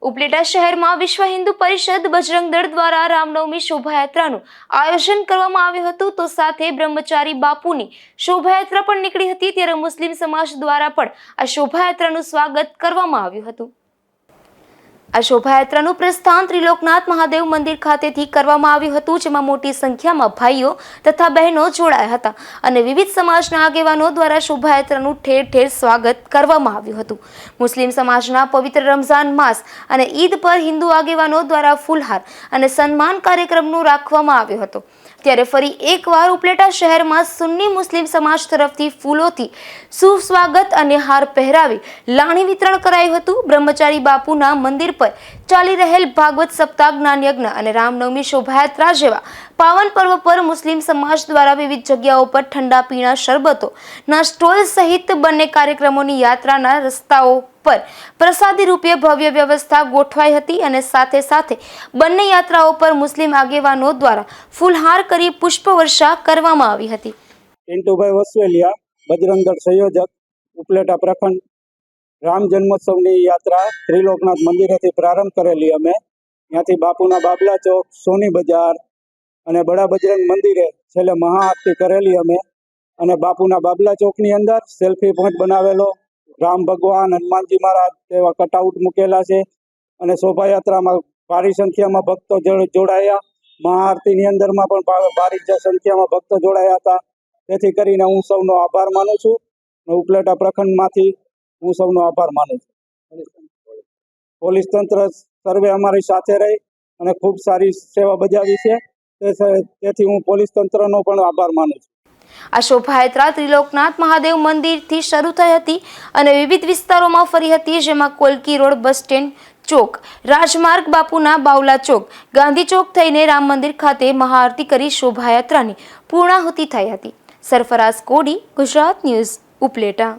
ઉપલેટા શહેરમાં વિશ્વ હિન્દુ પરિષદ બજરંગ દળ દ્વારા રામનવમી શોભાયાત્રાનું આયોજન કરવામાં આવ્યું હતું તો સાથે બ્રહ્મચારી બાપુની શોભાયાત્રા પણ નીકળી હતી ત્યારે મુસ્લિમ સમાજ દ્વારા પણ આ શોભાયાત્રાનું સ્વાગત કરવામાં આવ્યું હતું। આ શોભાયાત્રાનું પ્રસ્થાન ત્રિલોકનાથ મહાદેવ મંદિર ખાતેથી કરવામાં આવ્યું હતું જેમાં મોટી સંખ્યામાં ભાઈઓ તથા બહેનો જોડાયા હતા અને વિવિધ સમાજના આગેવાનો દ્વારા શોભાયાત્રાનું ઠેર ઠેર સ્વાગત કરવામાં આવ્યું હતું। મુસ્લિમ સમાજના પવિત્ર રમઝાન માસ અને ઈદ પર હિન્દુ આગેવાનો દ્વારા ફૂલહાર અને સન્માન કાર્યક્રમનું રાખવામાં આવ્યો હતો ત્યારે ફરી એકવાર ઉપલેટા શહેરમાં સુન્ની મુસ્લિમ સમાજ તરફથી ફૂલોથી સુસ્વાગત અને હાર પહેરાવી લાણી વિતરણ કરાયું હતું। બ્રહ્મચારી બાપુના મંદિર પર ચાલી રહેલ ભાગવત સપ્તાહ જ્ઞાન યજ્ઞ અને રામનવમી શોભાયાત્રા જેવા પાવન પર્વ પર મુસ્લિમ સમાજ દ્વારા વિવિધ જગ્યાઓ પર ઠંડા પીણા શરબતોના સ્ટોલ સહિત બંને કાર્યક્રમોની યાત્રાના રસ્તાઓ પર પ્રસાદી રૂપે ભવ્ય વ્યવસ્થા ગોઠવાઈ હતી અને સાથે સાથે બંને યાત્રાઓ પર મુસ્લિમ આગેવાનો દ્વારા ફૂલહાર કરી પુષ્પવર્ષા કરવામાં આવી હતી। પિન્ટુભાઈ વસવેલિયા, બજરંગ દળ સંયોજક, ઉપલેટા પ્રખંડ। રામ જન્મોત્સવની યાત્રા ત્રિલોકનાથ મંદિરેથી પ્રારંભ કરેલી અમે ત્યાંથી બાપુના બાબલા ચોક, સોની બજાર અને બડા બજરંગ મંદિરે છેલ્લે મહાઆરતી કરેલી અમે અને બાપુના બાબલા ચોકની અંદર સેલ્ફી પોઈન્ટ બનાવેલો, રામ ભગવાન, હનુમાનજી મહારાજ એવા કટઆઉટ મૂકેલા છે અને શોભાયાત્રામાં ભારી સંખ્યામાં ભક્તો જોડાયા। મહાઆરતીની અંદરમાં પણ ભારી સંખ્યામાં ભક્તો જોડાયા હતા। તેથી કરીને હું સૌનો આભાર માનું છું અને ઉપલેટા પ્રખંડમાંથી હું સૌનો આભાર માનું છું। પોલીસ તંત્ર સર્વે અમારી સાથે રહી અને ખૂબ સારી સેવા બજાવી છે તેથી હું પોલીસ તંત્રનો પણ આભાર માનું છું। આ શોભાયાત્રા ત્રિલોકનાથ મહાદેવ મંદિરથી શરૂ થઈ હતી અને વિવિધ વિસ્તારોમાં ફરી હતી જેમાં કોલકી રોડ, બસ સ્ટેન્ડ ચોક, રાજમાર્ગ, બાપુના બાવલા ચોક, ગાંધી ચોક થઈને રામ મંદિર ખાતે મહાઆરતી કરી શોભાયાત્રાની પૂર્ણાહુતિ થઈ હતી। સરફરાઝ કોડી, ગુજરાત ન્યૂઝ, ઉપલેટા।